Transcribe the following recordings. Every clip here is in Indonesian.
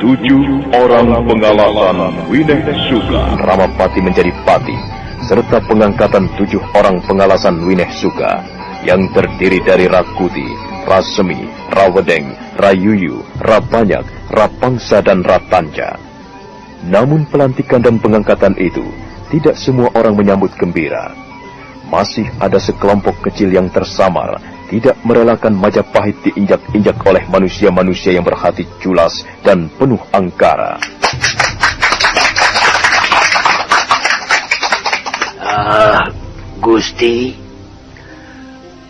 7 orang pengalasan Wineh Suka. Ramapati menjadi pati, serta pengangkatan 7 orang pengalasan Wineh Suka, yang terdiri dari Rakuti, Rasemi, Rawedeng, Rayuyu, Rabanyak, Rapangsa, dan Ratanja. Namun pelantikan dan pengangkatan itu, tidak semua orang menyambut gembira. Masih ada sekelompok kecil yang tersamar, tidak merelakan Majapahit diinjak-injak oleh manusia-manusia yang berhati culas dan penuh angkara.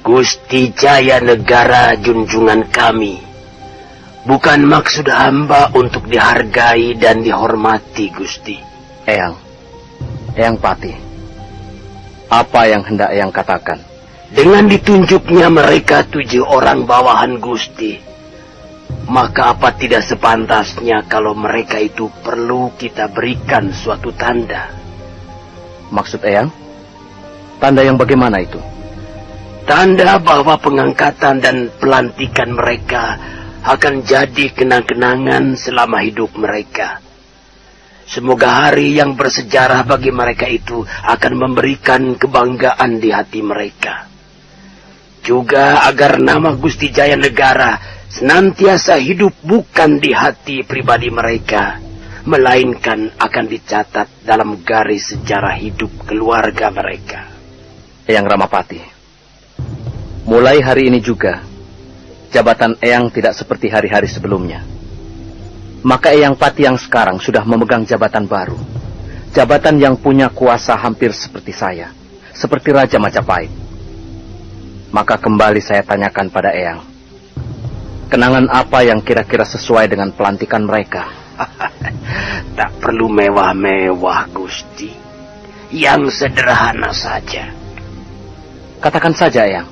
Gusti Jaya Negara junjungan kami. Bukan maksud hamba untuk dihargai dan dihormati, Gusti. Eyang Pati, apa yang hendak Eyang katakan? Dengan ditunjuknya mereka 7 orang bawahan Gusti, maka apa tidak sepantasnya kalau mereka itu perlu kita berikan suatu tanda? Maksud Eyang? Tanda yang bagaimana itu? Tanda bahwa pengangkatan dan pelantikan mereka akan jadi kenang-kenangan selama hidup mereka. Semoga hari yang bersejarah bagi mereka itu akan memberikan kebanggaan di hati mereka. Juga agar nama Gusti Jaya Negara senantiasa hidup bukan di hati pribadi mereka, melainkan akan dicatat dalam garis sejarah hidup keluarga mereka. Eyang Ramapati, mulai hari ini juga, jabatan Eyang tidak seperti hari-hari sebelumnya. Maka Eyang Pati yang sekarang sudah memegang jabatan baru. Jabatan yang punya kuasa hampir seperti saya, seperti Raja Majapahit. Maka kembali saya tanyakan pada Eyang, kenangan apa yang kira-kira sesuai dengan pelantikan mereka? Tak perlu mewah-mewah, Gusti. Yang sederhana saja. Katakan saja, Eyang.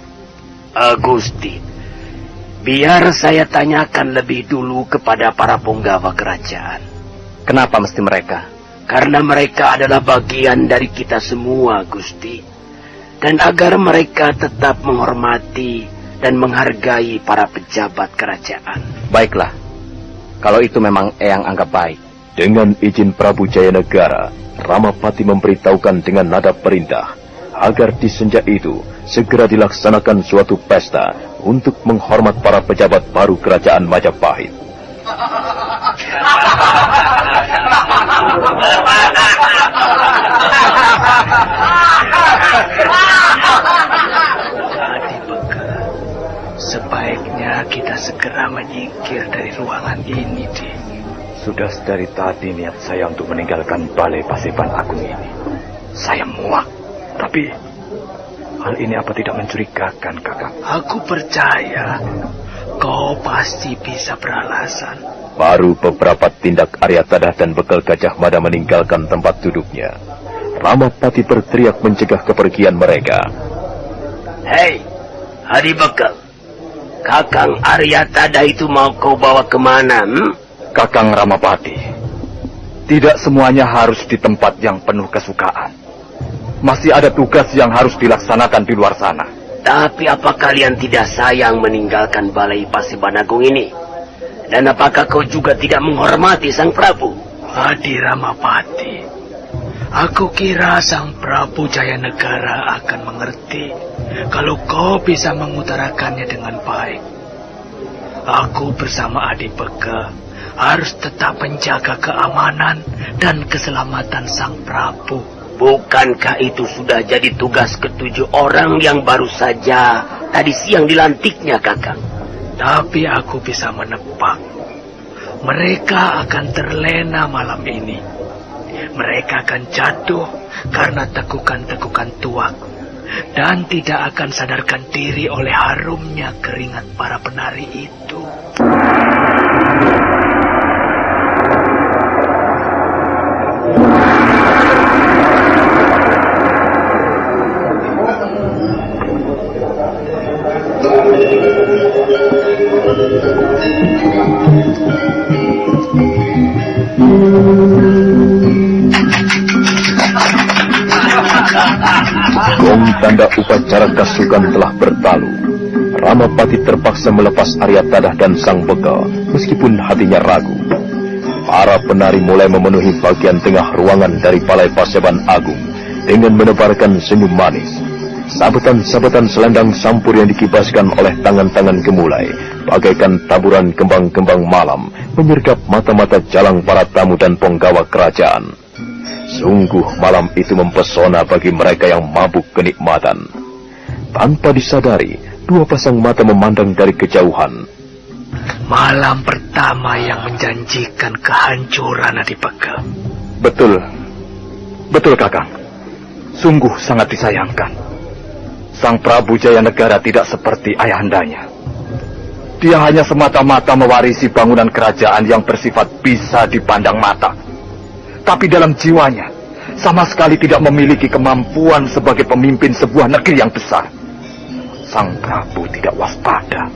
Gusti, biar saya tanyakan lebih dulu kepada para punggawa kerajaan. Kenapa mesti mereka? Karena mereka adalah bagian dari kita semua, Gusti. Dan agar mereka tetap menghormati dan menghargai para pejabat kerajaan. Baiklah, kalau itu memang Eyang anggap baik. Dengan izin Prabu Jaya Negara, Ramapati memberitahukan dengan nada perintah agar di senja itu segera dilaksanakan suatu pesta untuk menghormat para pejabat baru kerajaan Majapahit. Sebaiknya kita segera menyingkir dari ruangan ini, Di. Sudah dari tadi niat saya untuk meninggalkan Balai Paseban Agung ini. Saya muak, tapi hal ini apa tidak mencurigakan, Kakak? Aku percaya kau pasti bisa beralasan. Baru beberapa tindak Arya Tadah dan bekal Gajah Mada meninggalkan tempat duduknya, Ramapati berteriak mencegah kepergian mereka. Hei, Hadi Bekal, Kakang Arya Tadah itu mau kau bawa kemana? Kakang Ramapati, tidak semuanya harus di tempat yang penuh kesukaan. Masih ada tugas yang harus dilaksanakan di luar sana. Tapi apa kalian tidak sayang meninggalkan Balai Paseban Agung ini? Dan apakah kau juga tidak menghormati Sang Prabu? Hadi Ramapati, aku kira Sang Prabu Jaya Negara akan mengerti kalau kau bisa mengutarakannya dengan baik. Aku bersama Adi Beka harus tetap menjaga keamanan dan keselamatan Sang Prabu. Bukankah itu sudah jadi tugas ke-7 orang yang baru saja tadi siang dilantiknya, Kakang? Tapi aku bisa menebak, mereka akan terlena malam ini. Mereka akan jatuh karena tekukan-tekukan tuak dan tidak akan sadarkan diri oleh harumnya keringat para penari itu. Gong tanda upacara kasukan telah bertalu. Ramapati terpaksa melepas Arya Tadah dan Sang Bekal, meskipun hatinya ragu. para penari mulai memenuhi bagian tengah ruangan dari Balai Paseban Agung dengan menebarkan senyum manis. Sabetan-sabetan selendang sampur yang dikibaskan oleh tangan-tangan gemulai bagaikan taburan kembang-kembang malam menyergap mata-mata jalang para tamu dan penggawa kerajaan. Sungguh malam itu mempesona bagi mereka yang mabuk kenikmatan. Tanpa disadari, dua pasang mata memandang dari kejauhan. Malam pertama yang menjanjikan kehancuran Adipeka. Betul Kakang. Sungguh sangat disayangkan. Sang Prabu Jayanegara tidak seperti ayahandanya. Dia hanya semata-mata mewarisi bangunan kerajaan yang bersifat bisa dipandang mata. Tapi dalam jiwanya, sama sekali tidak memiliki kemampuan sebagai pemimpin sebuah negeri yang besar. Sang Prabu tidak waspada.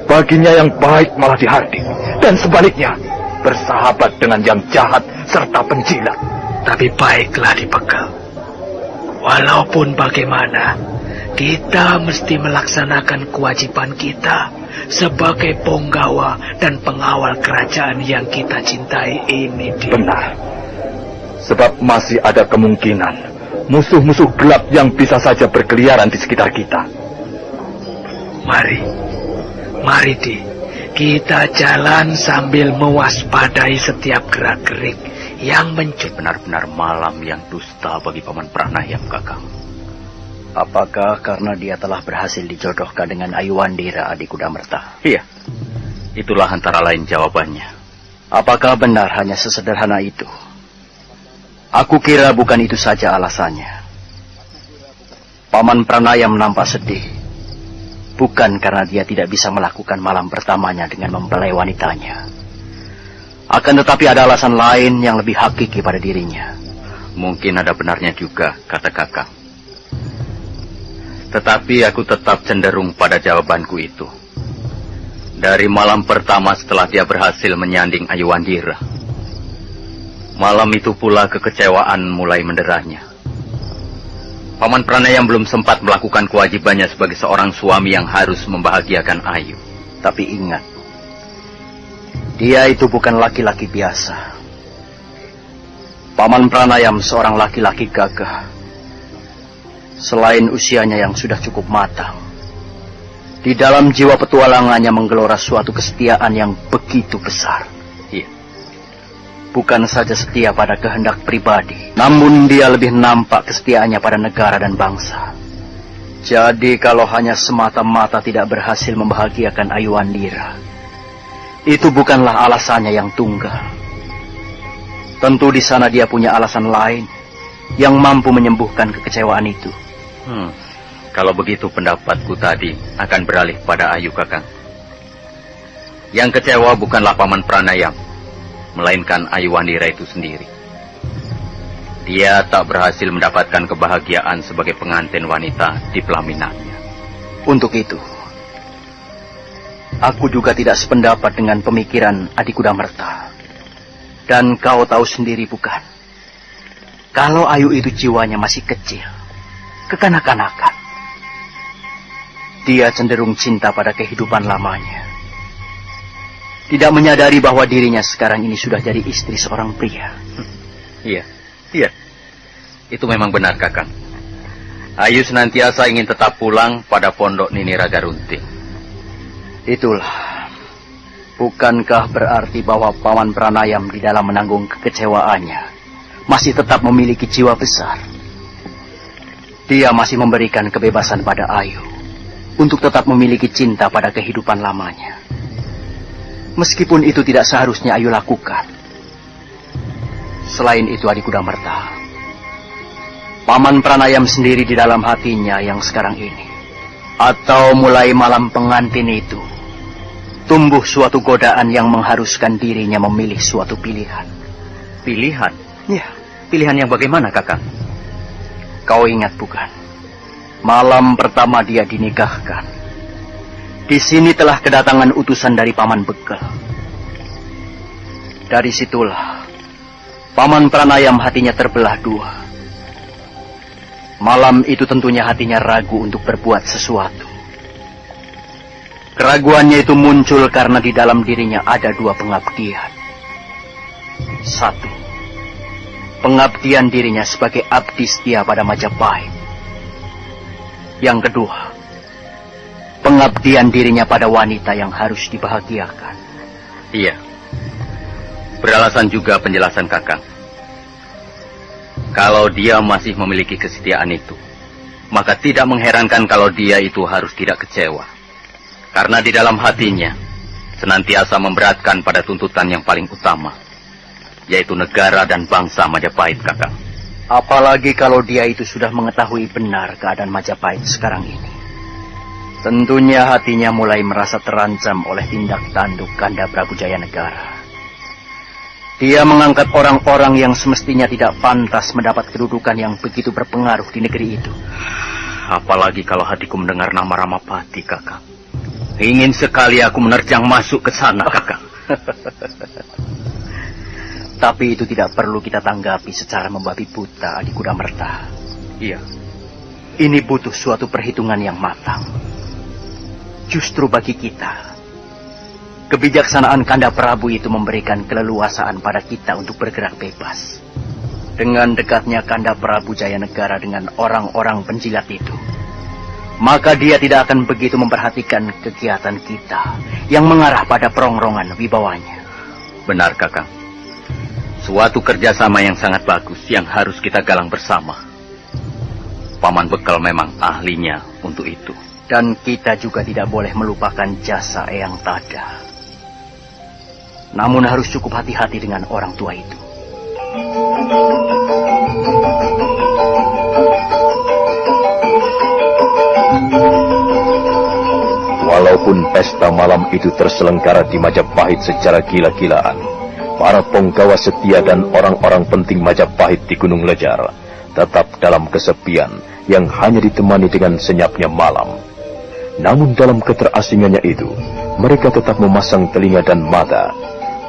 Baginya yang baik malah dihardik. Dan sebaliknya, bersahabat dengan yang jahat serta penjilat. Tapi baiklah Adipeka. Walaupun bagaimana, kita mesti melaksanakan kewajiban kita sebagai penggawa dan pengawal kerajaan yang kita cintai ini. Benar. Sebab masih ada kemungkinan musuh-musuh gelap yang bisa saja berkeliaran di sekitar kita. Mari Di, kita jalan sambil mewaspadai setiap gerak-gerik yang mencuri. Benar-benar malam yang dusta bagi Paman Pranayam, Kakang. Apakah karena dia telah berhasil dijodohkan dengan Ayuandira, Adi Kudamerta? Iya, itulah antara lain jawabannya. Apakah benar hanya sesederhana itu? Aku kira bukan itu saja alasannya. Paman Pranayam nampak sedih. Bukan karena dia tidak bisa melakukan malam pertamanya dengan mempelai wanitanya. Akan tetapi ada alasan lain yang lebih hakiki pada dirinya. Mungkin ada benarnya juga, kata Kakang. Tetapi aku tetap cenderung pada jawabanku itu. Dari malam pertama setelah dia berhasil menyanding Ayuandira, malam itu pula kekecewaan mulai menderanya. Paman Pranayam belum sempat melakukan kewajibannya sebagai seorang suami yang harus membahagiakan Ayu. Tapi ingat, dia itu bukan laki-laki biasa. Paman Pranayam seorang laki-laki gagah. Selain usianya yang sudah cukup matang, di dalam jiwa petualangannya menggelora suatu kesetiaan yang begitu besar. Iya. Bukan saja setia pada kehendak pribadi, namun dia lebih nampak kesetiaannya pada negara dan bangsa. Jadi kalau hanya semata-mata tidak berhasil membahagiakan Ayuandira, itu bukanlah alasannya yang tunggal. Tentu di sana dia punya alasan lain yang mampu menyembuhkan kekecewaan itu. Kalau begitu pendapatku tadi akan beralih pada Ayu, Kakang. Yang kecewa bukanlah Paman Pranayam, melainkan Ayuandira itu sendiri. Dia tak berhasil mendapatkan kebahagiaan sebagai pengantin wanita di pelaminannya. Untuk itu, aku juga tidak sependapat dengan pemikiran Adi Kudamerta. Dan kau tahu sendiri bukan? Kalau Ayu itu jiwanya masih kecil, kekanak-kanakan, dia cenderung cinta pada kehidupan lamanya. Tidak menyadari bahwa dirinya sekarang ini sudah jadi istri seorang pria. Iya. Itu memang benar, Kakang. Ayu senantiasa ingin tetap pulang pada pondok Nini Raga Runting. Itulah. Bukankah berarti bahwa Paman Pranayam di dalam menanggung kekecewaannya masih tetap memiliki jiwa besar? Dia masih memberikan kebebasan pada Ayu untuk tetap memiliki cinta pada kehidupan lamanya. Meskipun itu tidak seharusnya Ayu lakukan. Selain itu, Adi Kudamerta, Paman Pranayam sendiri di dalam hatinya yang sekarang ini, atau mulai malam pengantin itu, tumbuh suatu godaan yang mengharuskan dirinya memilih suatu pilihan. Pilihan? Ya. Pilihan yang bagaimana, Kakang? Kau ingat bukan? Malam pertama dia dinikahkan, di sini telah kedatangan utusan dari Paman Bekel. Dari situlah Paman Pranayam hatinya terbelah dua. Malam itu tentunya hatinya ragu untuk berbuat sesuatu. Keraguannya itu muncul karena di dalam dirinya ada dua pengabdian. Satu, pengabdian dirinya sebagai abdi setia pada Majapahit. Yang kedua, pengabdian dirinya pada wanita yang harus dibahagiakan. Iya, beralasan juga penjelasan Kakang. Kalau dia masih memiliki kesetiaan itu, maka tidak mengherankan kalau dia itu harus tidak kecewa. Karena di dalam hatinya senantiasa memberatkan pada tuntutan yang paling utama, yaitu negara dan bangsa Majapahit, Kakang. Apalagi kalau dia itu sudah mengetahui benar keadaan Majapahit sekarang ini. Tentunya hatinya mulai merasa terancam oleh tindak tanduk Kanda Prabu Jayanegara. Dia mengangkat orang-orang yang semestinya tidak pantas mendapat kedudukan yang begitu berpengaruh di negeri itu. Apalagi kalau hatiku mendengar nama Ramapati, Kakang. Ingin sekali aku menerjang masuk ke sana, Kakang. Tapi itu tidak perlu kita tanggapi secara membabi buta, Adi Kudamerta. Iya. Ini butuh suatu perhitungan yang matang. Justru bagi kita, kebijaksanaan Kanda Prabu itu memberikan keleluasaan pada kita untuk bergerak bebas. Dengan dekatnya Kanda Prabu Jayanegara dengan orang-orang penjilat itu, maka dia tidak akan begitu memperhatikan kegiatan kita yang mengarah pada perongrongan wibawanya. Benar, Kakang. Suatu kerjasama yang sangat bagus yang harus kita galang bersama. Paman Bekal memang ahlinya untuk itu. Dan kita juga tidak boleh melupakan jasa Eyang Tada. Namun harus cukup hati-hati dengan orang tua itu. Walaupun pesta malam itu terselenggara di Majapahit secara gila-gilaan, para penggawa setia dan orang-orang penting Majapahit di Gunung Lejar tetap dalam kesepian yang hanya ditemani dengan senyapnya malam. Namun dalam keterasingannya itu, mereka tetap memasang telinga dan mata.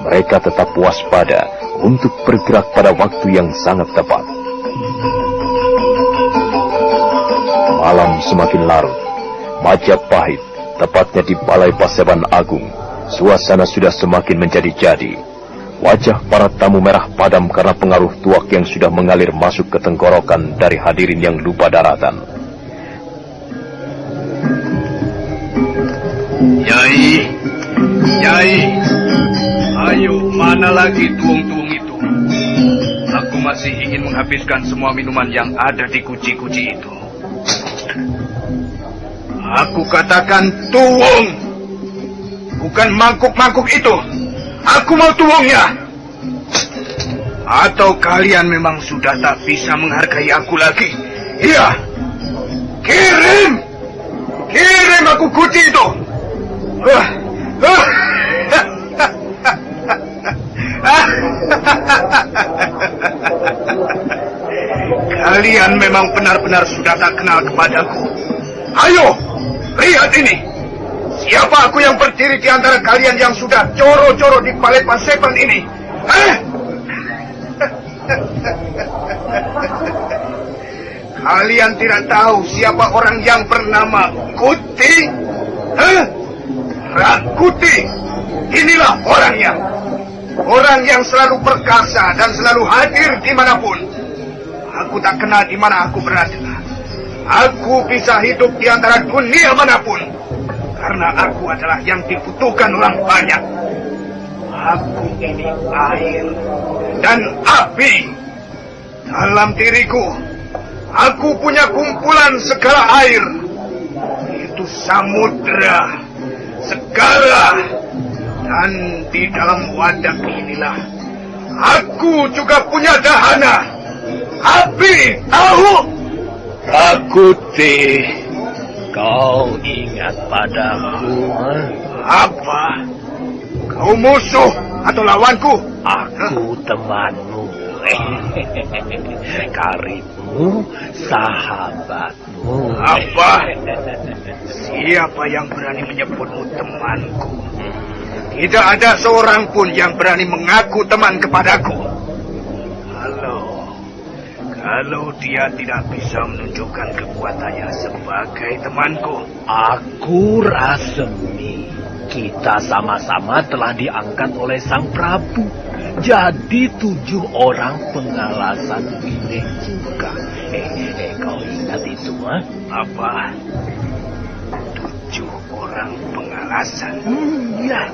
Mereka tetap waspada untuk bergerak pada waktu yang sangat tepat. Malam semakin larut. Majapahit, tepatnya di Balai Paseban Agung, suasana sudah semakin menjadi-jadi. Wajah para tamu merah padam karena pengaruh tuak yang sudah mengalir masuk ke tenggorokan dari hadirin yang lupa daratan. Nyai, Nyai, ayo, mana lagi tuung-tuung itu? Aku masih ingin menghabiskan semua minuman yang ada di guci-guci itu. Aku katakan tuung, bukan mangkuk-mangkuk itu. Aku mau tuungnya. Atau kalian memang sudah tak bisa menghargai aku lagi? Iya, kirim aku guci itu. Kalian memang benar-benar sudah tak kenal kepadaku. Ayo, lihat ini. Siapa aku yang berdiri di antara kalian yang sudah coro-coro di Balai Paseban ini? Kalian tidak tahu siapa orang yang bernama Kuti? Rakuti, inilah orangnya. Orang yang selalu perkasa dan selalu hadir dimanapun. Aku tak kenal di mana aku berada. Aku bisa hidup di antara dunia manapun. Karena aku adalah yang dibutuhkan orang banyak. Aku ini air dan api. Dalam diriku, aku punya kumpulan segala air. Itu samudra, segala. Dan di dalam wadah inilah aku juga punya dahana. Api, tahu? Rakuti, kau ingat padaku? Apa? Kau musuh atau lawanku? Aku temanmu. Karibmu, sahabatmu. Apa? Siapa yang berani menyebutmu temanku? Tidak ada seorang pun yang berani mengaku teman kepadaku. Kalau dia tidak bisa menunjukkan kekuatannya sebagai temanku. Aku Rasemi. Kita sama-sama telah diangkat oleh Sang Prabu Jadi 7 orang pengalasan Wineh Suka. Kau ingat itu, ha? Apa? 7 orang pengalasan. Ya.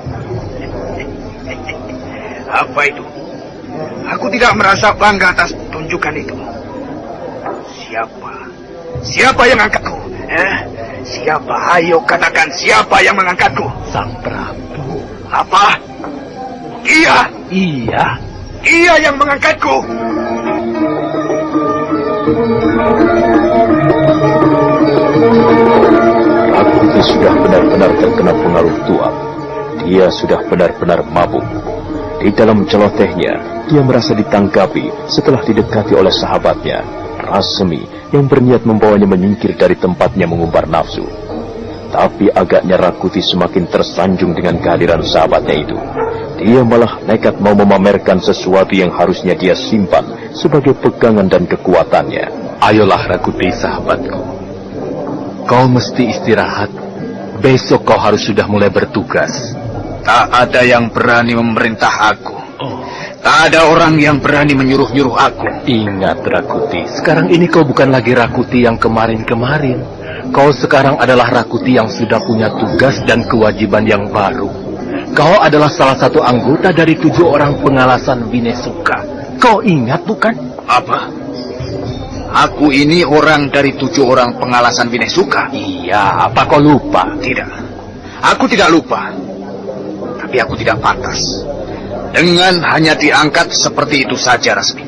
Apa itu? Aku tidak merasa bangga atas tunjukan itu. Siapa yang angkatku? Siapa? Ayo katakan, siapa yang mengangkatku? Sang Prabu. Apa? Iya. Dia yang mengangkatku. Rakuti sudah benar-benar terkena pengaruh tuak. Dia sudah benar-benar mabuk. Di dalam celotehnya, dia merasa ditangkapi setelah didekati oleh sahabatnya, Rasemi, yang berniat membawanya menyingkir dari tempatnya mengumbar nafsu. Tapi agaknya Rakuti semakin tersanjung dengan kehadiran sahabatnya itu. Dia malah nekat mau memamerkan sesuatu yang harusnya dia simpan sebagai pegangan dan kekuatannya. Ayolah Rakuti, sahabatku. Kau mesti istirahat. Besok kau harus sudah mulai bertugas. Tak ada yang berani memerintah aku. Tak ada orang yang berani menyuruh-nyuruh aku. Ingat Rakuti, sekarang ini kau bukan lagi Rakuti yang kemarin-kemarin. Kau sekarang adalah Rakuti yang sudah punya tugas dan kewajiban yang baru. Kau adalah salah satu anggota dari 7 orang pengalasan Wineh Suka. Kau ingat bukan? Apa? Aku ini orang dari 7 orang pengalasan Wineh Suka. Iya, apa kau lupa? Tidak. Aku tidak lupa. Tapi aku tidak pantas dengan hanya diangkat seperti itu saja, Rasmi.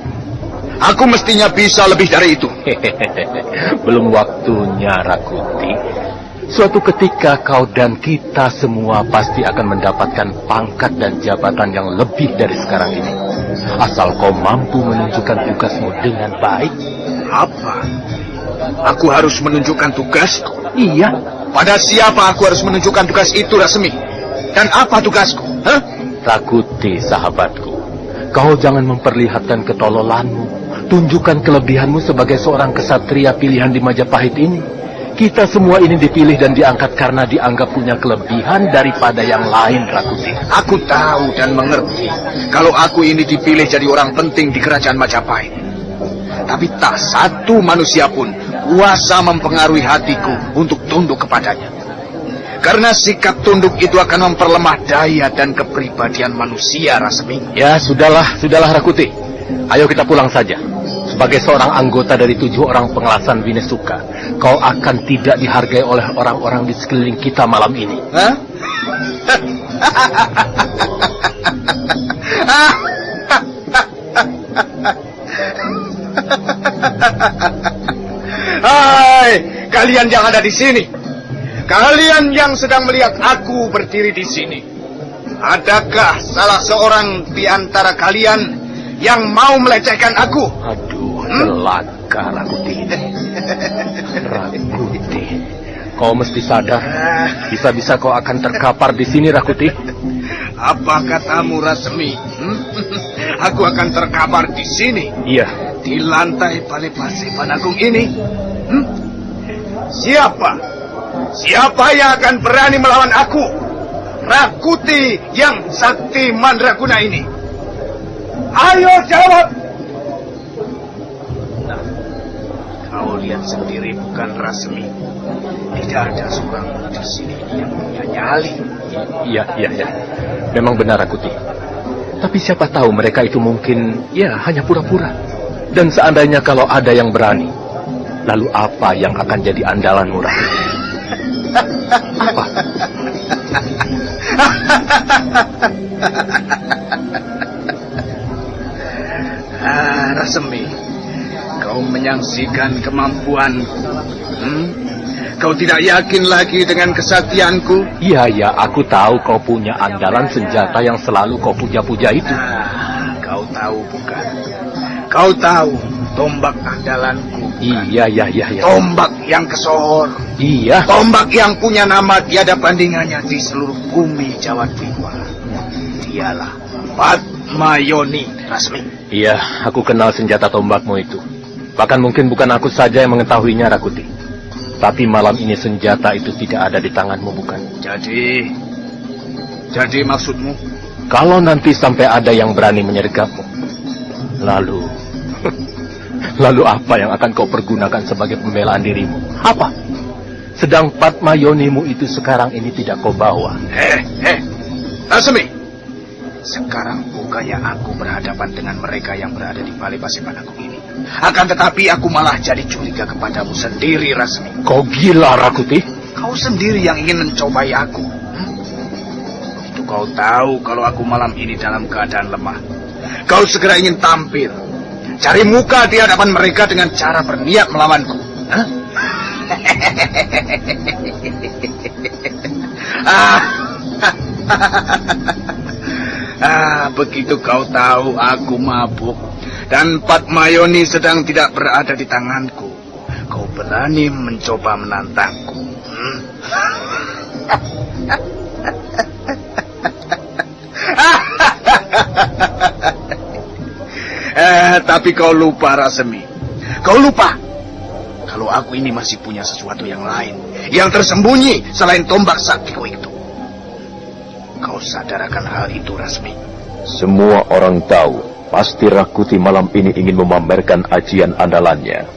Aku mestinya bisa lebih dari itu. Belum waktunya, Rakuti. Suatu ketika kau dan kita semua pasti akan mendapatkan pangkat dan jabatan yang lebih dari sekarang ini. Asal kau mampu menunjukkan tugasmu dengan baik. Apa? Aku harus menunjukkan tugasku? Iya. Pada siapa aku harus menunjukkan tugas itu, Rasmi? Dan apa tugasku? Hah? Rakuti, sahabatku. Kau jangan memperlihatkan ketololanmu. Tunjukkan kelebihanmu sebagai seorang kesatria pilihan di Majapahit ini. Kita semua ini dipilih dan diangkat karena dianggap punya kelebihan daripada yang lain, Rakuti. Aku tahu dan mengerti kalau aku ini dipilih jadi orang penting di kerajaan Majapahit. Tapi tak satu manusia pun kuasa mempengaruhi hatiku untuk tunduk kepadanya. Karena sikap tunduk itu akan memperlemah daya dan kepribadian manusia, Rasmi. Ya, sudahlah Rakuti. Ayo kita pulang saja. Sebagai seorang anggota dari 7 orang pengalasan Wineh Suka, kau akan tidak dihargai oleh orang-orang di sekeliling kita malam ini. Hah? Hai, kalian yang ada di sini. Kalian yang sedang melihat aku berdiri di sini. Adakah salah seorang di antara kalian yang mau melecehkan aku? Aduh, celaka Rakuti. Rakuti, kau mesti sadar. Bisa-bisa kau akan terkapar di sini, Rakuti. Apa katamu, Rasmi? Aku akan terkapar di sini? Iya. Di lantai Balai Paseban Agung ini? Siapa yang akan berani melawan aku? Rakuti yang sakti mandraguna ini. Ayo jawab. Nah, kau lihat sendiri bukan, Rasmi? Tidak ada seorang di sini yang punya nyali. Iya. Memang benar, Rakuti. Tapi siapa tahu mereka itu mungkin hanya pura-pura. Dan seandainya kalau ada yang berani, lalu apa yang akan jadi andalanmu, Rakuti? Apa? Rasmi, kau menyaksikan kemampuanku. Kau tidak yakin lagi dengan kesaktianku? Iya, aku tahu kau punya andalan senjata yang selalu kau puja-puja itu. Kau tahu bukan? Kau tahu tombak andalanku? Iya. Tombak yang kesohor. Iya. Tombak yang punya nama tiada bandingannya di seluruh bumi Jawa Timur. Dialah Padmayoni, Rasmi. Iya, aku kenal senjata tombakmu itu. Bahkan mungkin bukan aku saja yang mengetahuinya, Rakuti. Tapi malam ini senjata itu tidak ada di tanganmu, bukan? Jadi maksudmu? Kalau nanti sampai ada yang berani menyergapmu, lalu apa yang akan kau pergunakan sebagai pembelaan dirimu? Apa? Sedang Patmayonimu itu sekarang ini tidak kau bawa. Lasemi, sekarang bukannya aku berhadapan dengan mereka yang berada di Balai Paseban Agung ini. Akan tetapi aku malah jadi curiga kepadamu sendiri, Lasemi. Kau gila, Rakuti? Kau sendiri yang ingin mencobai aku. Itu kau tahu kalau aku malam ini dalam keadaan lemah. Kau segera ingin tampil, cari muka di hadapan mereka dengan cara berniat melawanku. Begitu kau tahu aku mabuk dan Patmayoni sedang tidak berada di tanganku, kau berani mencoba menantangku. Tapi kau lupa, Rasemi. Kau lupa kalau aku ini masih punya sesuatu yang lain, yang tersembunyi selain tombak saktiku itu. Kau sadar akan hal itu, Rasmi? Semua orang tahu, pasti Rakuti malam ini ingin memamerkan ajian andalannya.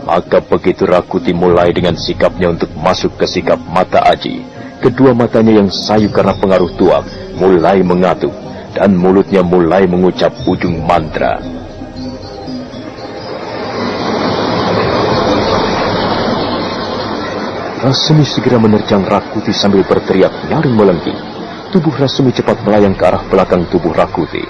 Maka begitu Rakuti mulai dengan sikapnya untuk masuk ke sikap mata Aji, kedua matanya yang sayu karena pengaruh tuak mulai mengatup, dan mulutnya mulai mengucap ujung mantra. Rasemi segera menerjang Rakuti sambil berteriak nyaring melengking. Tubuh Rasemi cepat melayang ke arah belakang tubuh Rakuti.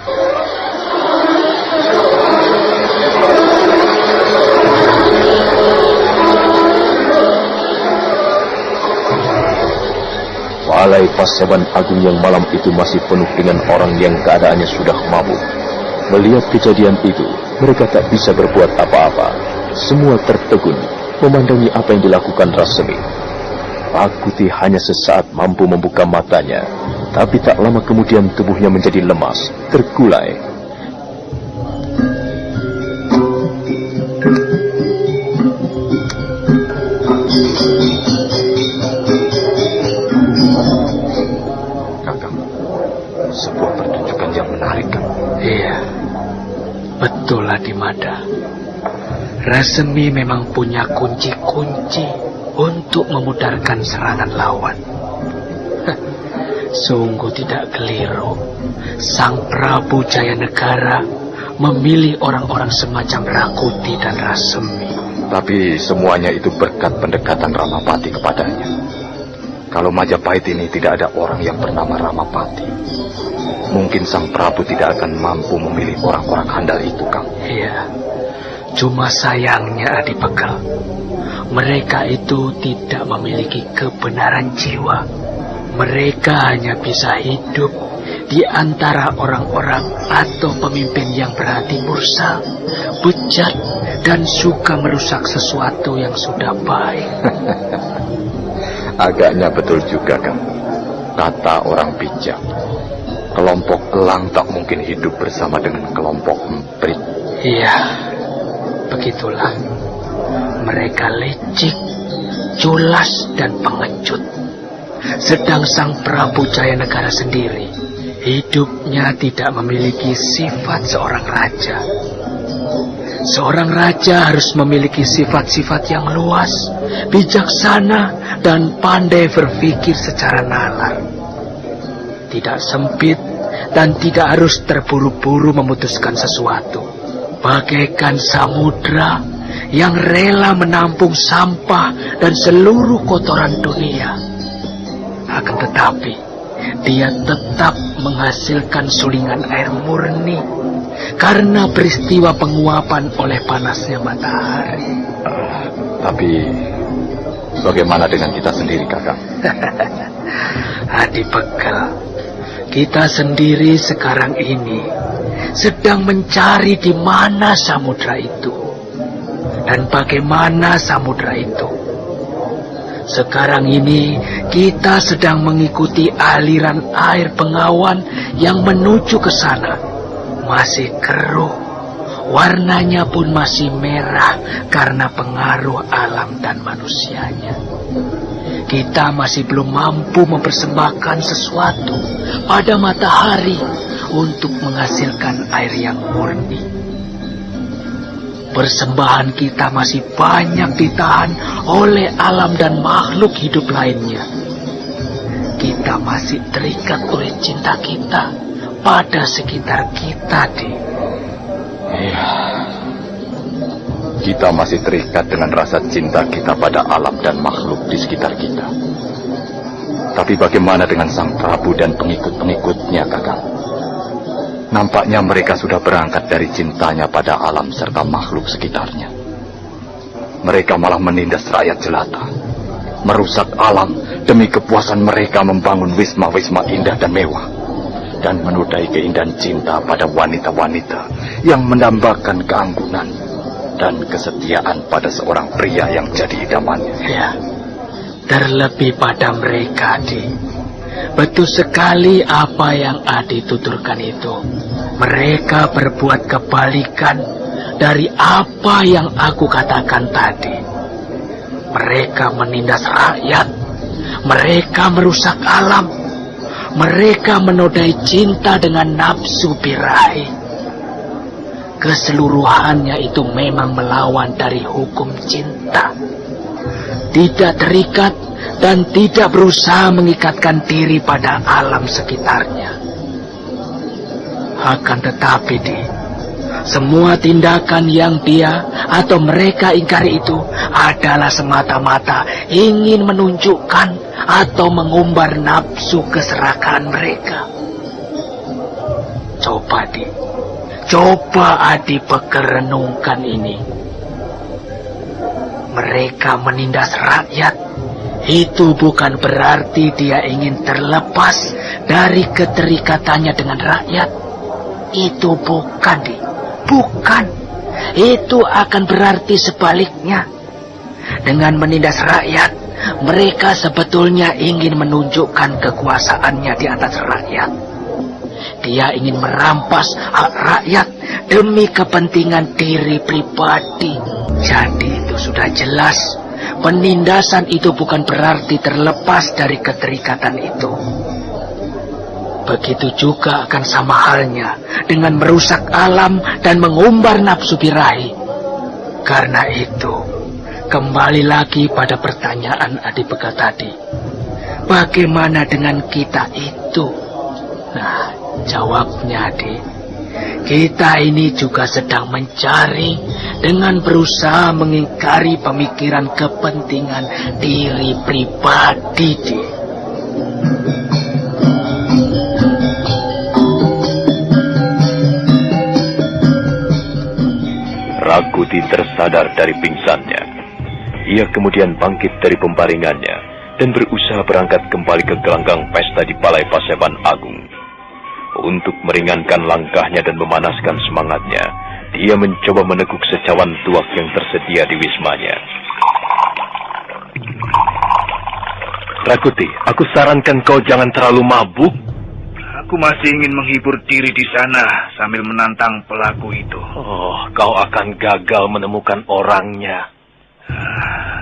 Balai Paseban Agung yang malam itu masih penuh dengan orang yang keadaannya sudah mabuk. Melihat kejadian itu, mereka tak bisa berbuat apa-apa. Semua tertegun memandangi apa yang dilakukan Rasemi. Rakuti hanya sesaat mampu membuka matanya, tapi tak lama kemudian tubuhnya menjadi lemas, terkulai. Kakang, sebuah pertunjukan yang menarik, kan? Iya, betul Adimada. Rasemi memang punya kunci-kunci untuk memudarkan serangan lawan. Sungguh tidak keliru. Sang Prabu Jayanegara memilih orang-orang semacam Rakuti dan Rasemi. Tapi semuanya itu berkat pendekatan Ramapati kepadanya. Kalau Majapahit ini tidak ada orang yang bernama Ramapati, mungkin Sang Prabu tidak akan mampu memilih orang-orang handal itu, Kang. Iya, cuma sayangnya Adipekal, mereka itu tidak memiliki kebenaran jiwa. Mereka hanya bisa hidup di antara orang-orang atau pemimpin yang berhati mursal, bejat, dan suka merusak sesuatu yang sudah baik. Agaknya betul juga, Kang. Kata orang bijak, kelompok elang tak mungkin hidup bersama dengan kelompok emprit. Iya, begitulah. Mereka licik, culas, dan pengecut. Sedang Sang Prabu Jayanegara sendiri, hidupnya tidak memiliki sifat seorang raja. Seorang raja harus memiliki sifat-sifat yang luas, bijaksana, dan pandai berpikir secara nalar. Tidak sempit dan tidak harus terburu-buru memutuskan sesuatu. Bagaikan samudra yang rela menampung sampah dan seluruh kotoran dunia. Akan tetapi, dia tetap menghasilkan sulingan air murni karena peristiwa penguapan oleh panasnya matahari. Tapi bagaimana dengan kita sendiri, Kakang? Adipekal, kita sendiri sekarang ini sedang mencari di mana samudra itu dan bagaimana samudra itu. Sekarang ini kita sedang mengikuti aliran air bengawan yang menuju ke sana. Masih keruh, warnanya pun masih merah karena pengaruh alam dan manusianya. kita masih belum mampu mempersembahkan sesuatu pada matahari untuk menghasilkan air yang murni. Persembahan kita masih banyak ditahan oleh alam dan makhluk hidup lainnya. Kita masih terikat oleh cinta kita pada sekitar kita, Dik. Iya. Kita masih terikat dengan rasa cinta kita pada alam dan makhluk di sekitar kita. Tapi bagaimana dengan Sang Prabu dan pengikut-pengikutnya, Kakang? Nampaknya mereka sudah berangkat dari cintanya pada alam serta makhluk sekitarnya. Mereka malah menindas rakyat jelata, merusak alam demi kepuasan mereka membangun wisma-wisma indah dan mewah, dan menodai keindahan cinta pada wanita-wanita yang mendambakan keanggunan dan kesetiaan pada seorang pria yang jadi idamannya. Ya, terlebih pada mereka, Adi. Betul sekali apa yang Adi tuturkan itu. Mereka berbuat kebalikan dari apa yang aku katakan tadi. Mereka menindas rakyat. Mereka merusak alam. Mereka menodai cinta dengan nafsu birahi. Keseluruhannya itu memang melawan dari hukum cinta. Tidak terikat dan tidak berusaha mengikatkan diri pada alam sekitarnya. Akan tetapi, semua tindakan yang dia atau mereka ingkari itu adalah semata-mata ingin menunjukkan atau mengumbar nafsu keserakahan mereka. Coba Adi renungkan ini. Mereka menindas rakyat. Itu bukan berarti dia ingin terlepas dari keterikatannya dengan rakyat. Itu bukan, bukan. Itu akan berarti sebaliknya. Dengan menindas rakyat, mereka sebetulnya ingin menunjukkan kekuasaannya di atas rakyat. Dia ingin merampas hak rakyat demi kepentingan diri pribadi. Jadi itu sudah jelas, penindasan itu bukan berarti terlepas dari keterikatan itu. Begitu juga akan sama halnya dengan merusak alam dan mengumbar nafsu birahi. Karena itu, kembali lagi pada pertanyaan Adi Beka tadi. Bagaimana dengan kita itu? Nah, jawabnya, Adi, kita ini juga sedang mencari dengan berusaha mengingkari pemikiran kepentingan diri pribadi, Adi. Rakuti tersadar dari pingsannya. Ia kemudian bangkit dari pembaringannya dan berusaha berangkat kembali ke gelanggang pesta di Balai Paseban Agung. Untuk meringankan langkahnya dan memanaskan semangatnya, dia mencoba meneguk secawan tuak yang tersedia di wismanya. Rakuti, aku sarankan kau jangan terlalu mabuk. Aku masih ingin menghibur diri di sana sambil menantang pelaku itu. Oh, kau akan gagal menemukan orangnya.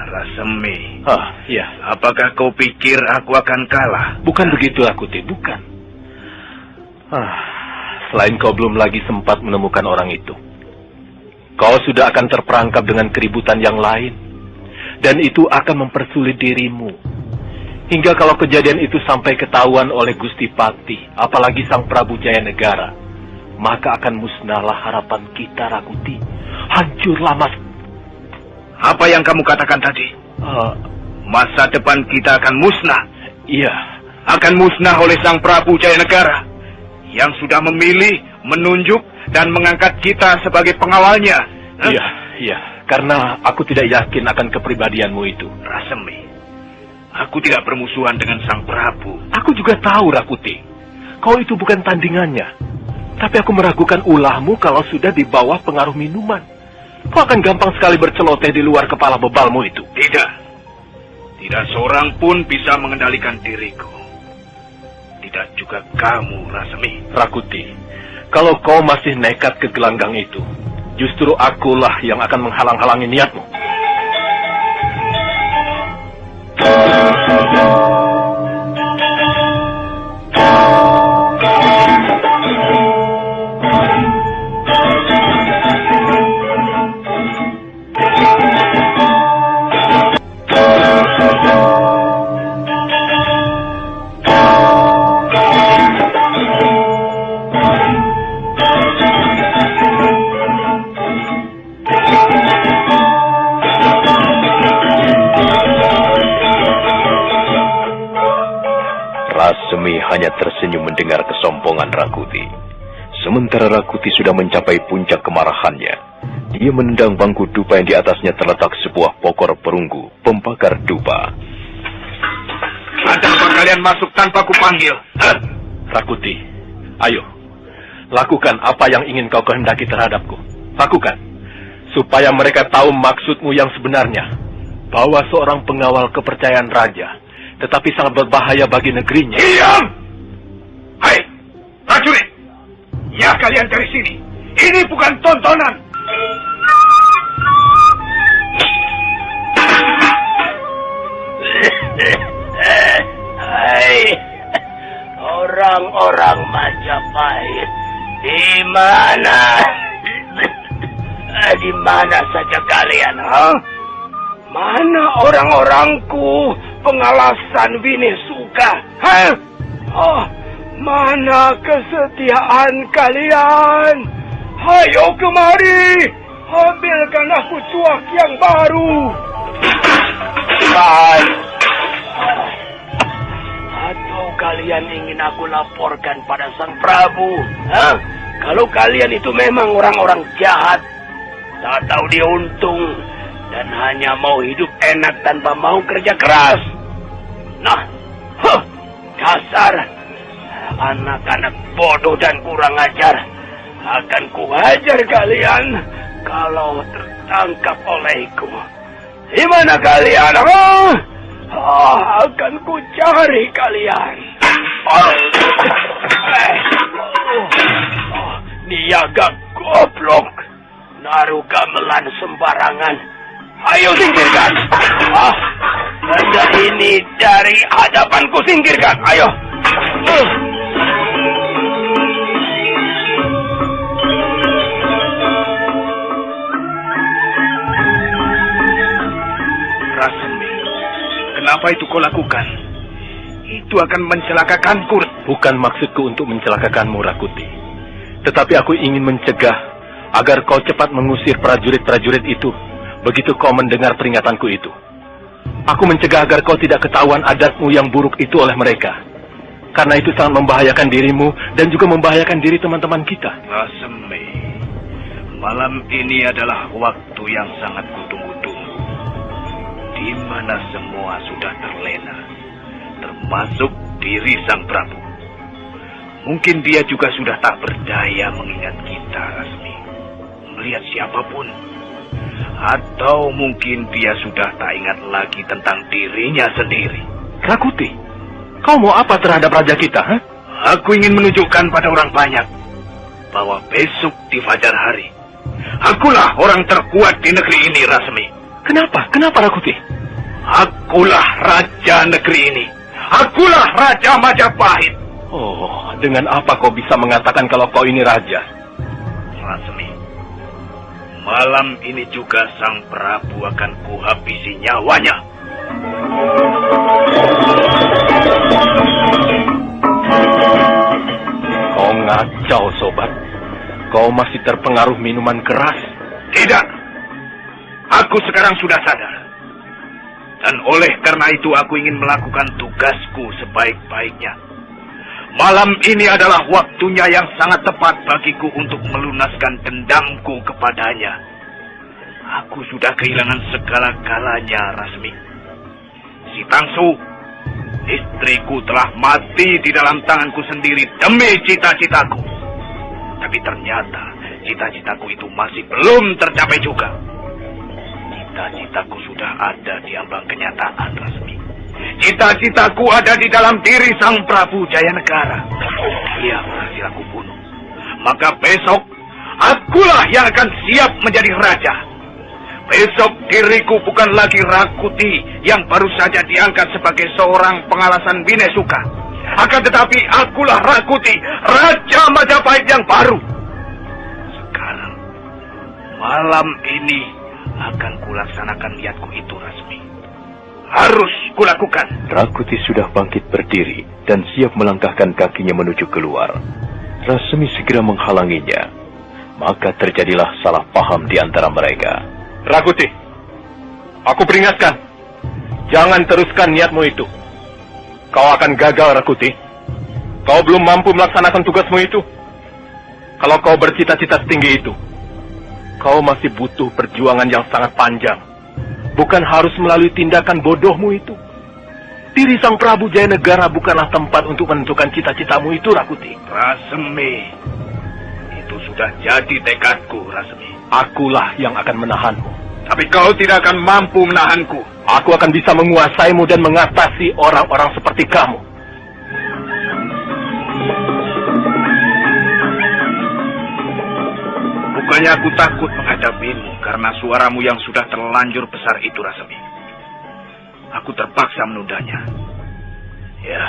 Rasemi. Iya. Apakah kau pikir aku akan kalah? Bukan begitu, Rakuti, bukan. Selain kau belum lagi sempat menemukan orang itu, kau sudah akan terperangkap dengan keributan yang lain, dan itu akan mempersulit dirimu. Hingga kalau kejadian itu sampai ketahuan oleh Gusti Pakti, apalagi Sang Prabu Jayanegara, maka akan musnahlah harapan kita, Rakuti. Hancurlah Apa yang kamu katakan tadi? Masa depan kita akan musnah. Iya. Akan musnah oleh Sang Prabu Jayanegara yang sudah memilih, menunjuk, dan mengangkat kita sebagai pengawalnya. Iya. Karena aku tidak yakin akan kepribadianmu itu. Rasemi, aku tidak bermusuhan dengan Sang Prabu. Aku juga tahu, Rakuti. Kau itu bukan tandingannya. Tapi aku meragukan ulahmu kalau sudah di bawah pengaruh minuman. Kau akan gampang sekali berceloteh di luar kepala bebalmu itu. Tidak seorang pun bisa mengendalikan diriku. Tidak juga kamu, Rasemi. Rakuti, kalau kau masih nekat ke gelanggang itu, justru akulah yang akan menghalang-halangi niatmu. hanya tersenyum mendengar kesombongan Rakuti. Sementara Rakuti sudah mencapai puncak kemarahannya. Dia menendang bangku dupa yang di atasnya terletak sebuah pokor perunggu pembakar dupa. Ada apa kalian masuk tanpa kupanggil? Rakuti, ayo. Lakukan apa yang ingin kau kehendaki terhadapku. Lakukan. Supaya mereka tahu maksudmu yang sebenarnya. Bahwa seorang pengawal kepercayaan raja, tetapi sangat berbahaya bagi negerinya. Diam! Hai, prajurit! Ya kalian dari sini. Ini bukan tontonan. Hai, orang-orang Majapahit, di mana? Di mana saja kalian, ha? Mana orang-orangku, pengalasan Winesuka, ha? Oh, mana kesetiaan kalian? Hayo kemari, ambilkan aku cuak yang baru. Atau kalian ingin aku laporkan pada Sang Prabu? Hah? Kalau kalian itu memang orang-orang jahat, tak tahu dia untung, dan hanya mau hidup enak tanpa mau kerja keras. Nah, dasar anak-anak bodoh dan kurang ajar. Akan kuhajar kalian kalau tertangkap olehku. Di mana kalian? Akan ku cari kalian. Niaga goblok, naruh gamelan sembarangan. Ayo singkirkan. Benda ini dari hadapanku, singkirkan. Ayo. Kenapa itu kau lakukan? Itu akan mencelakakanku. Bukan maksudku untuk mencelakakanmu, Rakuti. Tetapi aku ingin mencegah agar kau cepat mengusir prajurit-prajurit itu begitu kau mendengar peringatanku itu. Aku mencegah agar kau tidak ketahuan adatmu yang buruk itu oleh mereka. Karena itu sangat membahayakan dirimu dan juga membahayakan diri teman-teman kita. Rasemi, malam ini adalah waktu yang sangat kutunggu-tunggu. Di mana semua sudah terlena, termasuk diri Sang Prabu. Mungkin dia juga sudah tak berdaya mengingat kita, Rasmi. Melihat siapapun. Atau mungkin dia sudah tak ingat lagi tentang dirinya sendiri. Rakuti, kau mau apa terhadap raja kita? Ha? Aku ingin menunjukkan pada orang banyak bahwa besok di fajar hari, akulah orang terkuat di negeri ini, Rasmi. Kenapa? Kenapa, Rakuti? Akulah raja negeri ini. Akulah Raja Majapahit. Oh, dengan apa kau bisa mengatakan kalau kau ini raja? Rasmi, malam ini juga Sang Prabu akan kuhabisi nyawanya. Kau ngacau, sobat. Kau masih terpengaruh minuman keras. Tidak. Aku sekarang sudah sadar. Dan oleh karena itu aku ingin melakukan tugasku sebaik-baiknya. Malam ini adalah waktunya yang sangat tepat bagiku untuk melunaskan dendamku kepadanya. Aku sudah kehilangan segala-galanya, Rasmi. Si Tangsu, istriku telah mati di dalam tanganku sendiri demi cita-citaku. Tapi ternyata cita-citaku itu masih belum tercapai juga. Cita-citaku sudah ada di ambang kenyataan, Rasmi. Cita-citaku ada di dalam diri Sang Prabu Jayanegara. Dia berhasil aku bunuh. Maka besok, akulah yang akan siap menjadi raja. Besok diriku bukan lagi Rakuti yang baru saja diangkat sebagai seorang pengalasan Winesuka. Akan tetapi akulah Rakuti, Raja Majapahit yang baru. Sekarang, malam ini akan kulaksanakan niatku itu, Rasmi. Harus kulakukan. Rakuti sudah bangkit berdiri dan siap melangkahkan kakinya menuju keluar. Rasmi segera menghalanginya. Maka terjadilah salah paham di antara mereka. Rakuti, aku peringatkan. Jangan teruskan niatmu itu. Kau akan gagal, Rakuti. Kau belum mampu melaksanakan tugasmu itu. Kalau kau bercita-cita setinggi itu, kau masih butuh perjuangan yang sangat panjang. Bukan harus melalui tindakan bodohmu itu. Tiri Sang Prabu Jayanegara bukanlah tempat untuk menentukan cita-citamu itu, Rakuti. Rasemi, itu sudah jadi tekadku, Rasemi. Akulah yang akan menahanmu. Tapi kau tidak akan mampu menahanku. Aku akan bisa menguasaimu dan mengatasi orang-orang seperti kamu. Bukannya aku takut menghadapimu karena suaramu yang sudah terlanjur besar itu, Rasemi. Aku terpaksa menundanya. Ya,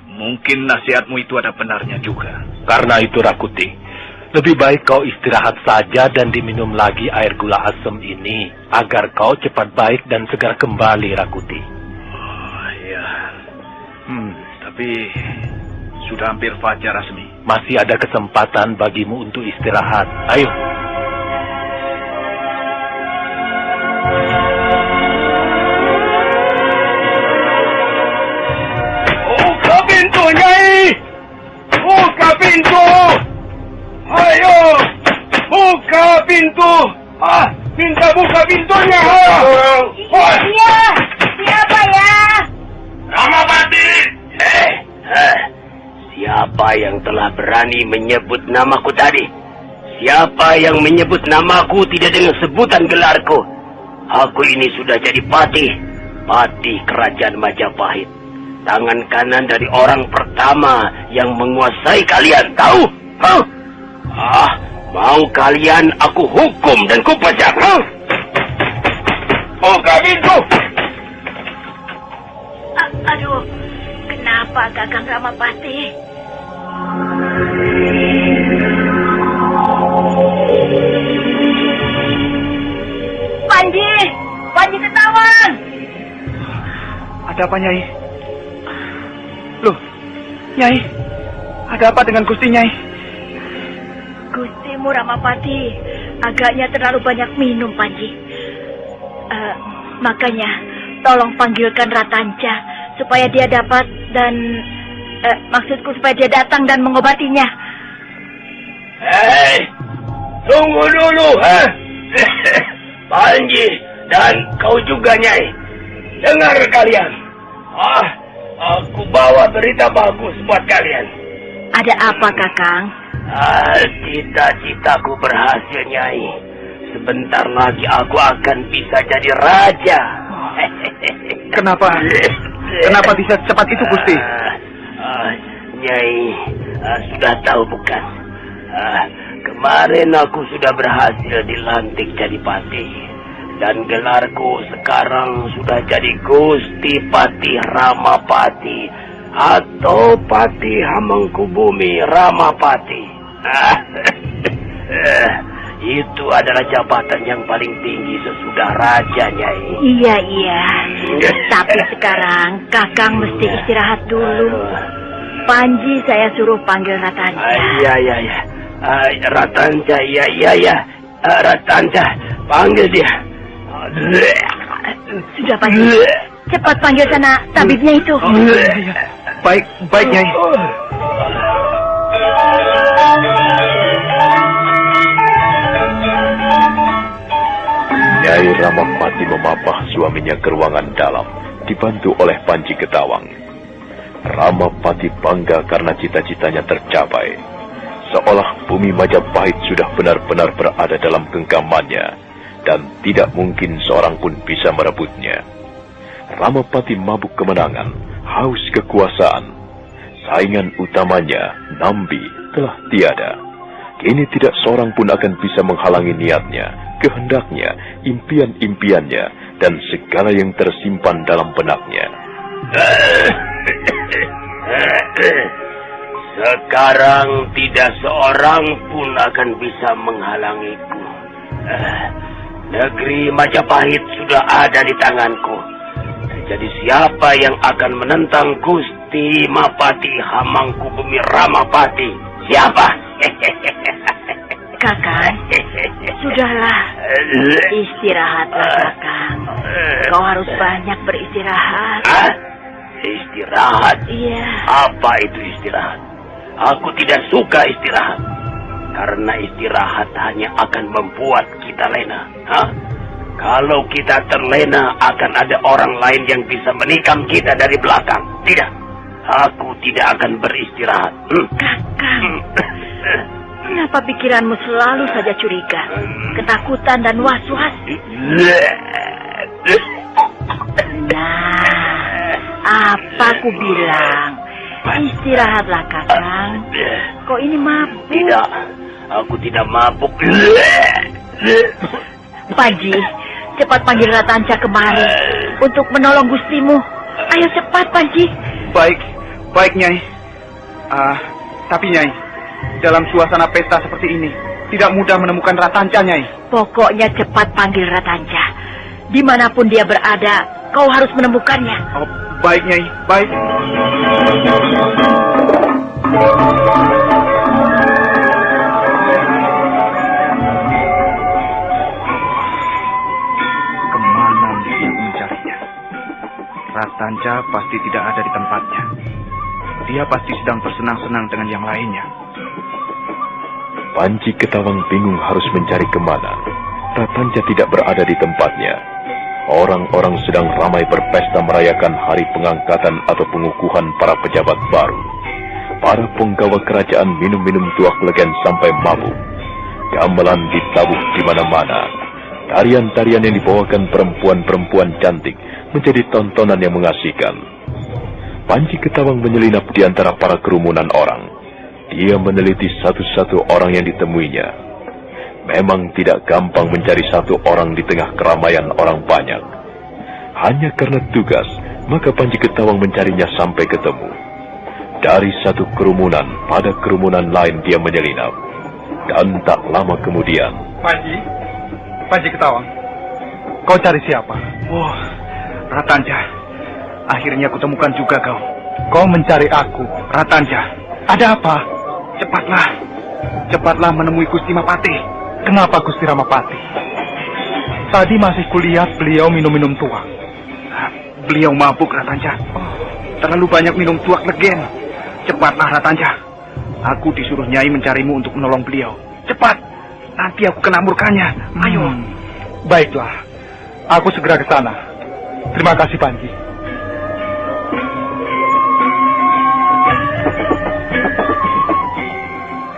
mungkin nasihatmu itu ada benarnya juga. Karena itu, Rakuti, lebih baik kau istirahat saja dan diminum lagi air gula asam ini, agar kau cepat baik dan segera kembali, Rakuti. Oh, ya. Tapi sudah hampir fajar, Rasemi. Masih ada kesempatan bagimu untuk istirahat. Ayo. Buka pintu, Nyai! Buka pintu! Ayo! Buka pintu! Minta buka pintunya! Iya! Siapa ya? Ramapati! Siapa yang telah berani menyebut namaku tadi? Siapa yang menyebut namaku tidak dengan sebutan gelarku? Aku ini sudah jadi patih kerajaan Majapahit. Tangan kanan dari orang pertama yang menguasai kalian, tahu? Mau kalian aku hukum dan kupecah? Buka pintu! Aduh, kenapa Kakang Ramapati? Panji ketahuan! Ada apa, Nyai? Loh, Nyai, ada apa dengan Gusti Nyai? Gustimu Ramapati agaknya terlalu banyak minum, Panji. Makanya tolong panggilkan Ratanca supaya dia dapat dan maksudku supaya dia datang dan mengobatinya. Hei, tunggu dulu, Panji dan kau juga, Nyai. Dengar kalian. Aku bawa berita bagus buat kalian. Ada apa, Kakang? Cita-citaku berhasil, Nyai. Sebentar lagi aku akan bisa jadi raja. Kenapa? Kenapa bisa secepat itu, Gusti? Nyai, sudah tahu bukan? Kemarin aku sudah berhasil dilantik jadi patih. Dan gelarku sekarang sudah jadi Gusti Patih Ramapati. Atau Patih Hamengkubumi Ramapati. Itu adalah jabatan yang paling tinggi sesudah raja, Nyai. Iya. Tapi sekarang Kakang mesti istirahat dulu. Panji saya suruh panggil Ratanca. Iya. Ratanca, iya. Ratanca, panggil dia. Sudah, Panji. Cepat panggil sana tabibnya itu. Baik, Nyai. Nyai Ramapati memapah suaminya ke ruangan dalam, dibantu oleh Panji Ketawang. Ramapati bangga karena cita-citanya tercapai. Seolah bumi Majapahit sudah benar-benar berada dalam genggamannya, dan tidak mungkin seorang pun bisa merebutnya. Ramapati mabuk kemenangan, haus kekuasaan. Saingan utamanya, Nambi, telah tiada. Kini tidak seorang pun akan bisa menghalangi niatnya, kehendaknya, impian-impiannya, dan segala yang tersimpan dalam benaknya. Sekarang tidak seorang pun akan bisa menghalangiku. Negeri Majapahit sudah ada di tanganku. Jadi siapa yang akan menentang Gusti Mapati Hamengkubumi Ramapati? Siapa? Kakang, sudahlah. Istirahatlah, Kakang. Kau harus banyak beristirahat. Istirahat? Iya. Apa itu istirahat? Aku tidak suka istirahat. Karena istirahat hanya akan membuat kita lena. Kalau kita terlena, akan ada orang lain yang bisa menikam kita dari belakang. Tidak, aku tidak akan beristirahat. Kakang, kenapa pikiranmu selalu saja curiga, ketakutan dan was-was? Nah, apa ku bilang? Istirahatlah, Kakang. Kok ini mabuk? Tidak, aku tidak mabuk. Panji, cepat panggil Ratanca kemari untuk menolong gustimu. Ayo cepat, Panji. Baik, Nyai. Tapi Nyai, dalam suasana pesta seperti ini, tidak mudah menemukan Ratanca, Nyai. Pokoknya cepat panggil Ratanca. Dimanapun dia berada, kau harus menemukannya. Oh, baik, Nyai, baik. Kemana dia mencarinya? Ratanca pasti tidak ada di tempatnya. Dia pasti sedang bersenang-senang dengan yang lainnya. Panji Ketawang bingung harus mencari kemana. Ratanca tidak berada di tempatnya. Orang-orang sedang ramai berpesta merayakan hari pengangkatan atau pengukuhan para pejabat baru. Para penggawa kerajaan minum-minum tuak legen sampai mabuk. Gamelan ditabuh di mana-mana. Tarian-tarian yang dibawakan perempuan-perempuan cantik menjadi tontonan yang mengasihkan. Panji Ketawang menyelinap di antara para kerumunan orang. Dia meneliti satu-satu orang yang ditemuinya. Memang tidak gampang mencari satu orang di tengah keramaian orang banyak. Hanya karena tugas, maka Panji Ketawang mencarinya sampai ketemu. Dari satu kerumunan pada kerumunan lain dia menyelinap. Dan tak lama kemudian... Panji Ketawang, kau cari siapa? Oh, Ratanca. Akhirnya kutemukan juga kau. Kau mencari aku, Ratanca. Ada apa? Cepatlah menemui Gusti Mapati. Kenapa Gusti Ramapati? Tadi masih kulihat beliau minum-minum tuak. Beliau mabuk, Ratanca. Terlalu banyak minum tuak legen. Cepatlah, Ratanca. Aku disuruh Nyai mencarimu untuk menolong beliau. Cepat, nanti aku kena murkanya. Ayo. Baiklah, aku segera ke sana. Terima kasih, Panji.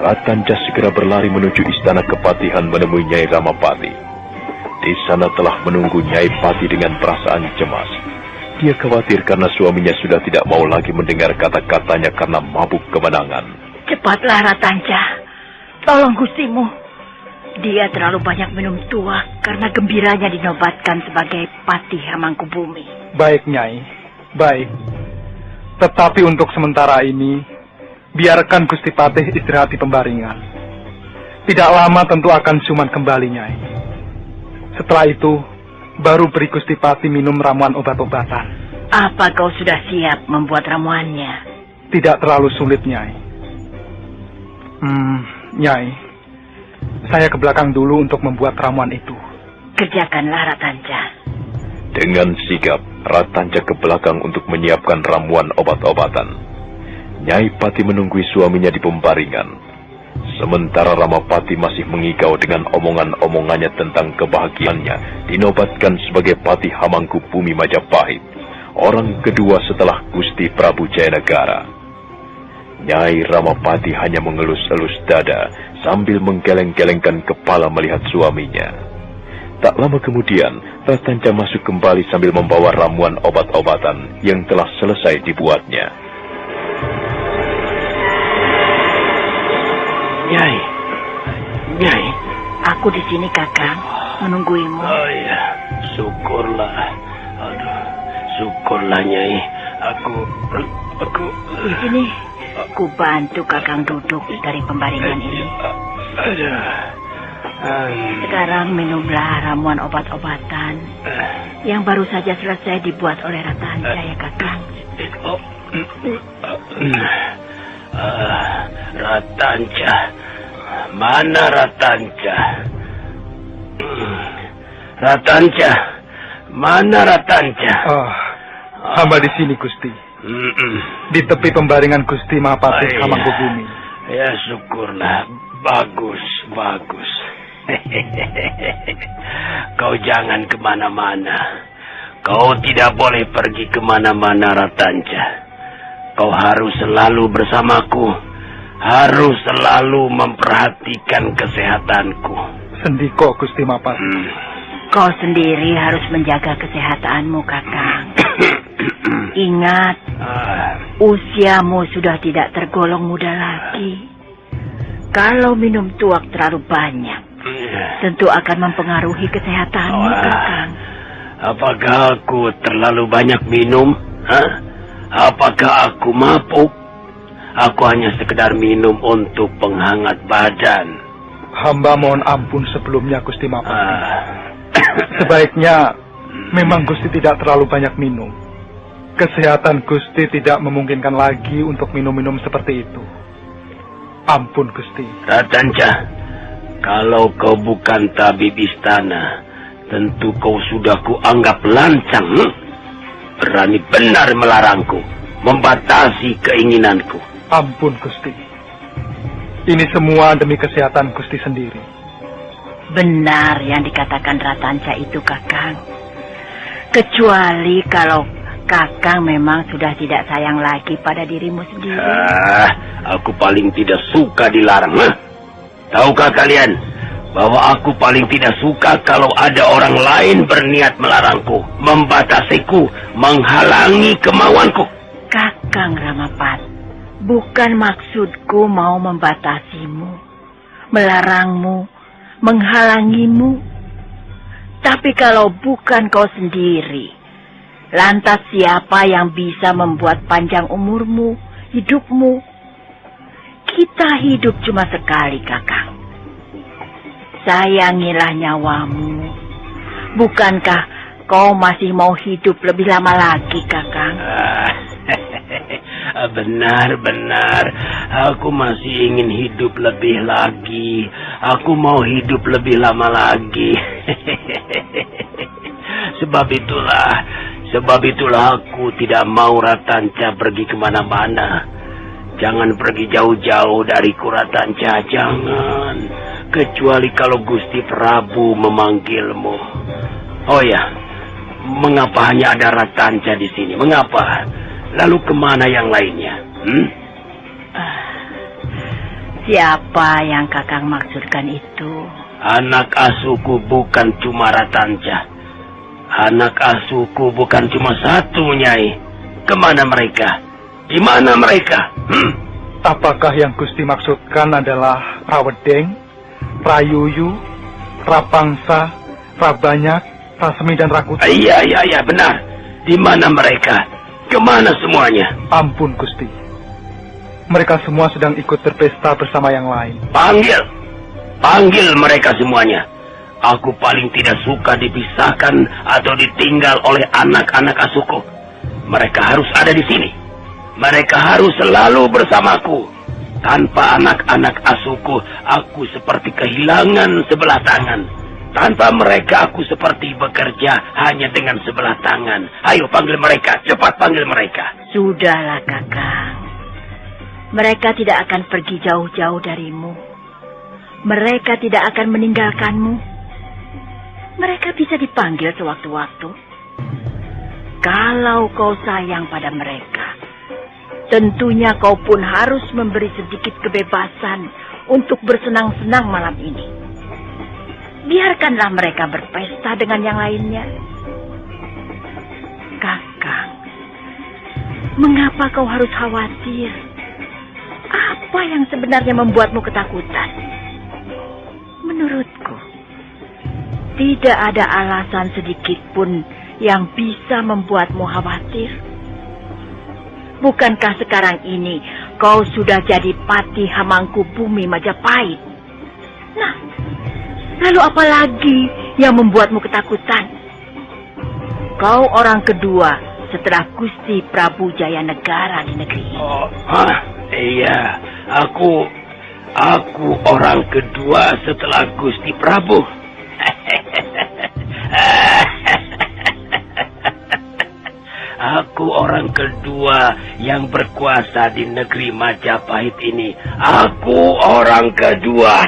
Ratanca segera berlari menuju istana kepatihan menemui Nyai Ramapati. Di sana telah menunggu Nyai Pati dengan perasaan cemas. Dia khawatir karena suaminya sudah tidak mau lagi mendengar kata-katanya karena mabuk kemenangan. Cepatlah, Ratanca. Tolong gustimu. Dia terlalu banyak minum tuak karena gembiranya dinobatkan sebagai Pati Hamangkubumi. Baik, Nyai. Baik. Tetapi untuk sementara ini, biarkan Gusti Patih istirahat di Pembaringan. Tidak lama tentu akan siuman kembali, Nyai. Setelah itu, baru beri Gusti Patih minum ramuan obat-obatan. Apa kau sudah siap membuat ramuannya? Tidak terlalu sulit, Nyai. Nyai, saya ke belakang dulu untuk membuat ramuan itu. Kerjakanlah, Ratanca. Dengan sigap, Ratanca ke belakang untuk menyiapkan ramuan obat-obatan. Nyai Pati menunggui suaminya di Pembaringan. Sementara Ramapati masih mengigau dengan omongan-omongannya tentang kebahagiaannya dinobatkan sebagai Pati Hamangkubumi Majapahit, orang kedua setelah Gusti Prabu Jayanegara. Nyai Ramapati hanya mengelus-elus dada sambil menggeleng-gelengkan kepala melihat suaminya. Tak lama kemudian, Ratanca masuk kembali sambil membawa ramuan obat-obatan yang telah selesai dibuatnya. Nyai. Aku di sini, Kakang, menungguimu. Oh iya, syukurlah. Aduh, syukurlah, Nyai. Aku di sini. Ku bantu Kakang duduk dari Pembaringan ini. Sekarang minumlah ramuan obat-obatan yang baru saja selesai dibuat oleh Ratanca, ya Kakang. Ratanca. Mana Ratanca? Ratanca. Mana Ratanca? Hamba di sini, Gusti. Di tepi pembaringan Gusti Mahapati Hamangkubumi. Ya, syukurlah. Bagus, bagus. Kau jangan kemana-mana. Kau tidak boleh pergi kemana-mana, Ratanja. Kau harus selalu bersamaku. Harus selalu memperhatikan kesehatanku. Sendiko, Gusti Mahapati. Kau sendiri harus menjaga kesehatanmu, Kakang. Ingat, usiamu sudah tidak tergolong muda lagi. Kalau minum tuak terlalu banyak, tentu akan mempengaruhi kesehatanmu, Kakang. Apakah aku terlalu banyak minum? Apakah aku mabuk? Aku hanya sekedar minum untuk penghangat badan. Hamba mohon ampun sebelumnya, Gusti Mahapati. Sebaiknya memang Gusti tidak terlalu banyak minum. Kesehatan Gusti tidak memungkinkan lagi untuk minum-minum seperti itu. Ampun, Gusti. Ratanja, kalau kau bukan tabib istana, tentu kau sudah kuanggap lancang. Berani benar melarangku, membatasi keinginanku. Ampun, Gusti. Ini semua demi kesehatan Gusti sendiri. Benar yang dikatakan Ratanja itu, Kakang. Kecuali kalau Kakang memang sudah tidak sayang lagi pada dirimu sendiri. Aku paling tidak suka dilarang. Tahukah kalian bahwa aku paling tidak suka kalau ada orang lain berniat melarangku, membatasiku, menghalangi kemauanku. Kakang Ramapat, bukan maksudku mau membatasimu, melarangmu, menghalangimu. Tapi kalau bukan kau sendiri, lantas siapa yang bisa membuat panjang umurmu, hidupmu? Kita hidup cuma sekali, Kakang. Sayangilah nyawamu. Bukankah kau masih mau hidup lebih lama lagi, Kakang? Benar. Aku masih ingin hidup lebih lagi. Aku mau hidup lebih lama lagi. Sebab itulah aku tidak mau Ratanja pergi kemana-mana. Jangan pergi jauh-jauh dariku, Ratanja, jangan. Kecuali kalau Gusti Prabu memanggilmu. Oh ya, mengapa hanya ada Ratanja di sini? Mengapa? Lalu kemana yang lainnya? Siapa yang Kakang maksudkan itu? Anak asuhku bukan cuma Ratanja. Anak asuhku bukan cuma satu, Nyai. Kemana mereka? Di mana mereka? Apakah yang Gusti maksudkan adalah Rawedeng, Prayuyu, Rapangsa, Rabanyak, Rasemi, dan Rakuti? Iya, benar. Di mana mereka? Kemana semuanya? Ampun, Gusti. Mereka semua sedang ikut berpesta bersama yang lain. Panggil mereka semuanya. Aku paling tidak suka dipisahkan atau ditinggal oleh anak-anak asuhku. Mereka harus ada di sini. Mereka harus selalu bersamaku. Tanpa anak-anak asuhku, aku seperti kehilangan sebelah tangan. Tanpa mereka, aku seperti bekerja hanya dengan sebelah tangan. Ayo panggil mereka, cepat panggil mereka. Sudahlah, Kakang. Mereka tidak akan pergi jauh-jauh darimu. Mereka tidak akan meninggalkanmu. Mereka bisa dipanggil sewaktu-waktu. Kalau kau sayang pada mereka, tentunya kau pun harus memberi sedikit kebebasan untuk bersenang-senang malam ini. Biarkanlah mereka berpesta dengan yang lainnya. Kakang, mengapa kau harus khawatir? Apa yang sebenarnya membuatmu ketakutan? Menurutku, tidak ada alasan sedikit pun yang bisa membuatmu khawatir. Bukankah sekarang ini kau sudah jadi Pati Hamangkubumi Majapahit? Nah, lalu apa lagi yang membuatmu ketakutan? Kau orang kedua setelah Gusti Prabu Jayanegara di negeri ini. Iya, aku orang kedua setelah Gusti Prabu. Aku orang kedua yang berkuasa di negeri Majapahit ini. Aku orang kedua.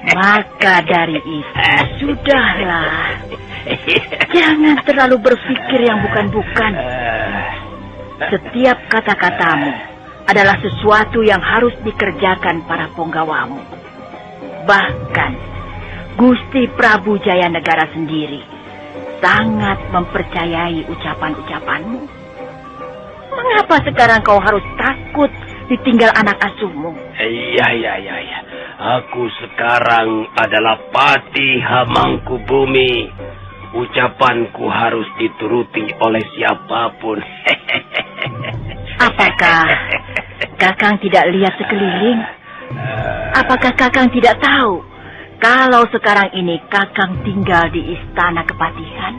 Maka dari itu, sudahlah. Jangan terlalu berpikir yang bukan-bukan. Setiap kata-katamu adalah sesuatu yang harus dikerjakan para penggawamu. Bahkan, Gusti Prabu Jayanegara sendiri sangat mempercayai ucapan-ucapanmu. Mengapa sekarang kau harus takut ditinggal anak asuhmu? Iya. Aku sekarang adalah Patih Hamangkubumi. Ucapanku harus dituruti oleh siapapun. Apakah Kakang tidak lihat sekeliling? Apakah Kakang tidak tahu kalau sekarang ini Kakang tinggal di istana kepatihan?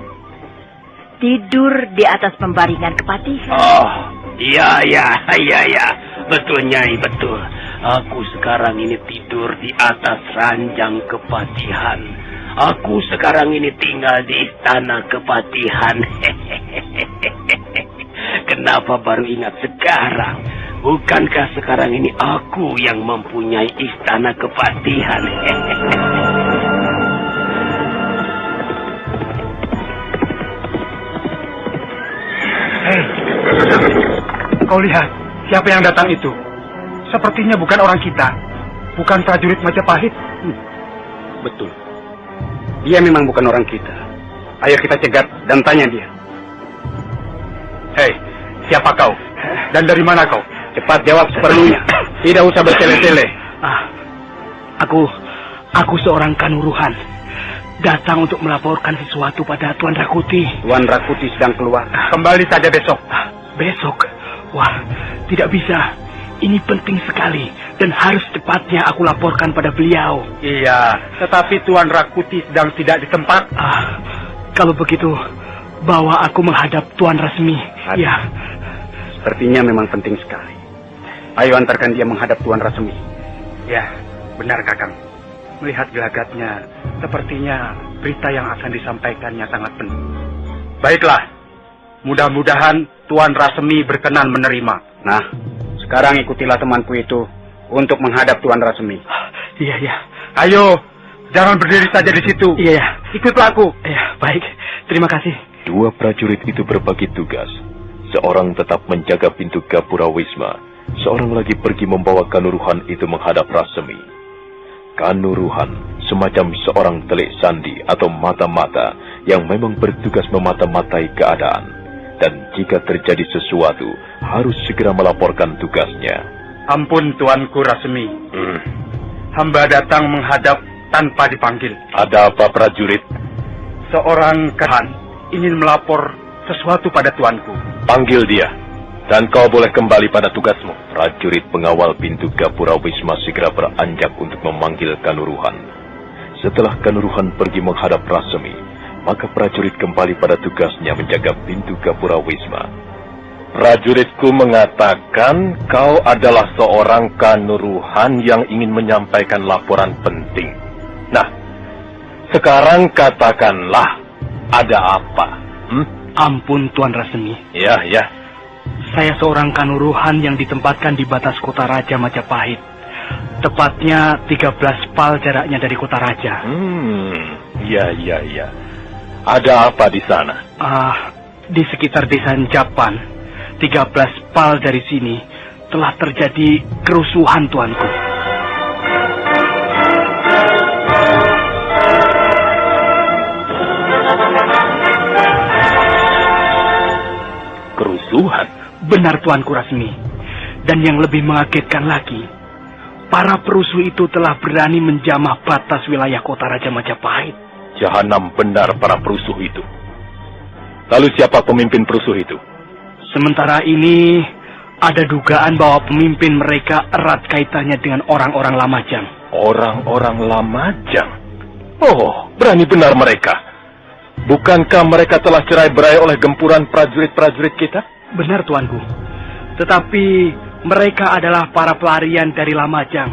Tidur di atas pembaringan kepatihan. Oh, iya. Betul, Nyai, betul. Aku sekarang ini tidur di atas ranjang kepatihan. Aku sekarang ini tinggal di istana kepatihan. Kenapa baru ingat sekarang? Bukankah sekarang ini aku yang mempunyai istana kepatihan? Hei, kau lihat siapa yang datang itu? Sepertinya bukan orang kita, bukan prajurit Majapahit. Betul, dia memang bukan orang kita. Ayo kita cegat dan tanya dia. Hei, siapa kau? Dan dari mana kau? Cepat jawab seperlunya. Tidak usah bertele-tele. Aku seorang Kanuruhan. Datang untuk melaporkan sesuatu pada Tuan Rakuti. Tuan Rakuti sedang keluar. Kembali saja besok. Besok? Wah, tidak bisa. Ini penting sekali dan harus cepatnya aku laporkan pada beliau. Iya, tetapi Tuan Rakuti sedang tidak di tempat. Kalau begitu, bawa aku menghadap Tuan Rasmi. Ya. Sepertinya memang penting sekali. Ayo antarkan dia menghadap Tuan Rasmi. Ya, benar Kakang. Melihat gelagatnya, sepertinya berita yang akan disampaikannya sangat penting. Baiklah, mudah-mudahan Tuan Rasmi berkenan menerima. Nah, sekarang ikutilah temanku itu untuk menghadap Tuan Rasmi. Iya. Ayo, jangan berdiri saja di situ. Iya. Ikutlah aku. Iya, baik. Terima kasih. Dua prajurit itu berbagi tugas. Seorang tetap menjaga pintu Gapura Wisma. Seorang lagi pergi membawa Kanuruhan itu menghadap Rasmi. Kanuruhan semacam seorang telik sandi atau mata-mata yang memang bertugas memata-matai keadaan. Dan jika terjadi sesuatu, harus segera melaporkan tugasnya. Ampun Tuanku Rasmi. Hamba datang menghadap tanpa dipanggil. Ada apa prajurit? Seorang Kahan ingin melapor sesuatu pada tuanku. Panggil dia. Dan kau boleh kembali pada tugasmu. Prajurit pengawal pintu Gapura Wisma segera beranjak untuk memanggil Kanuruhan. Setelah Kanuruhan pergi menghadap Rasmi, maka prajurit kembali pada tugasnya menjaga pintu Gapura Wisma. Prajuritku mengatakan kau adalah seorang Kanuruhan yang ingin menyampaikan laporan penting. Nah, sekarang katakanlah, ada apa? Ampun Tuan Rasmi. Ya. Saya seorang Kanuruhan yang ditempatkan di batas kota Raja Majapahit. Tepatnya 13 pal jaraknya dari kota Raja. Iya. Ada apa di sana? Di sekitar desa Japan, 13 pal dari sini, telah terjadi kerusuhan tuanku. Kerusuhan? Benar Tuanku Rasmi. Dan yang lebih mengagetkan lagi, para perusuh itu telah berani menjamah batas wilayah kota Raja Majapahit. Jahanam benar para perusuh itu. Lalu siapa pemimpin perusuh itu? Sementara ini, ada dugaan bahwa pemimpin mereka erat kaitannya dengan orang-orang Lamajang. Orang-orang Lamajang? Oh, berani benar mereka. Bukankah mereka telah cerai-berai oleh gempuran prajurit-prajurit kita? Benar tuanku. Tetapi mereka adalah para pelarian dari Lamajang.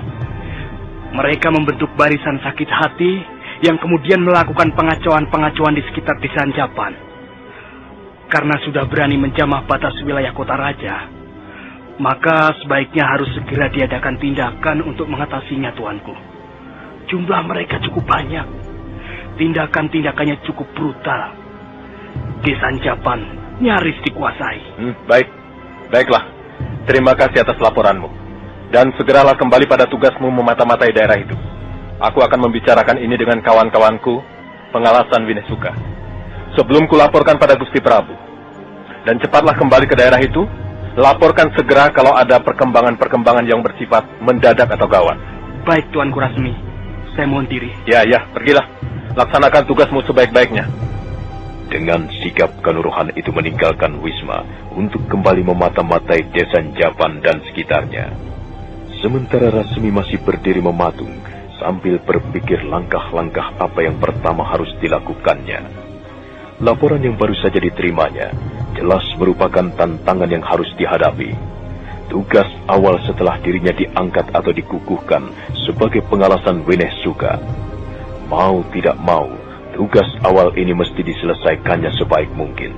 Mereka membentuk barisan sakit hati yang kemudian melakukan pengacauan-pengacauan di sekitar desa Japan. Karena sudah berani menjamah batas wilayah kota raja, maka sebaiknya harus segera diadakan tindakan untuk mengatasinya, tuanku. Jumlah mereka cukup banyak. Tindakan-tindakannya cukup brutal. Desa Japan nyaris dikuasai. Baiklah. Terima kasih atas laporanmu. Dan segeralah kembali pada tugasmu memata-matai daerah itu. Aku akan membicarakan ini dengan kawan-kawanku, pengalasan Winesuka, sebelum kulaporkan pada Gusti Prabu. Dan cepatlah kembali ke daerah itu. Laporkan segera kalau ada perkembangan-perkembangan yang bersifat mendadak atau gawat. Baik, Tuanku Rasmi. Saya mohon diri. Ya, pergilah. Laksanakan tugasmu sebaik-baiknya. Dengan sikap Kanuruhan itu meninggalkan Wisma untuk kembali memata-matai desa Japan dan sekitarnya. Sementara Rasmi masih berdiri mematung sambil berpikir langkah-langkah apa yang pertama harus dilakukannya. Laporan yang baru saja diterimanya jelas merupakan tantangan yang harus dihadapi. Tugas awal setelah dirinya diangkat atau dikukuhkan sebagai pengalasan Winesuka. Mau tidak mau, tugas awal ini mesti diselesaikannya sebaik mungkin.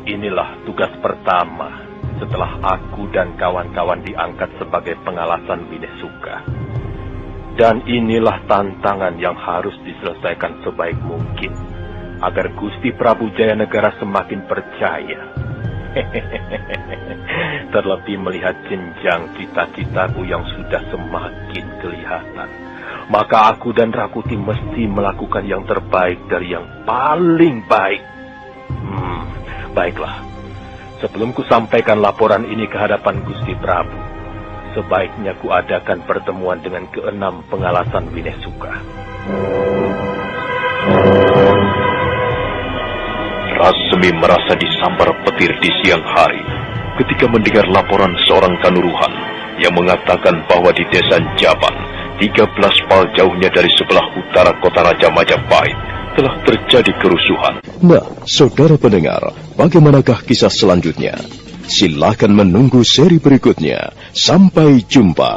Inilah tugas pertama setelah aku dan kawan-kawan diangkat sebagai pengalasan Winesuka. Dan inilah tantangan yang harus diselesaikan sebaik mungkin, agar Gusti Prabu Jayanegara semakin percaya. Terlebih melihat jenjang cita-citaku yang sudah semakin kelihatan, maka aku dan Rakuti mesti melakukan yang terbaik dari yang paling baik. Baiklah, sebelum ku sampaikan laporan ini ke hadapan Gusti Prabu, sebaiknya ku adakan pertemuan dengan keenam pengalasan Winesuka. Rasmi merasa disambar petir di siang hari ketika mendengar laporan seorang Kanuruhan yang mengatakan bahwa di desa Japan, 13 pal jauhnya dari sebelah utara kota Raja Majapahit, telah terjadi kerusuhan. Nah, saudara pendengar, bagaimanakah kisah selanjutnya? Silakan menunggu seri berikutnya. Sampai jumpa.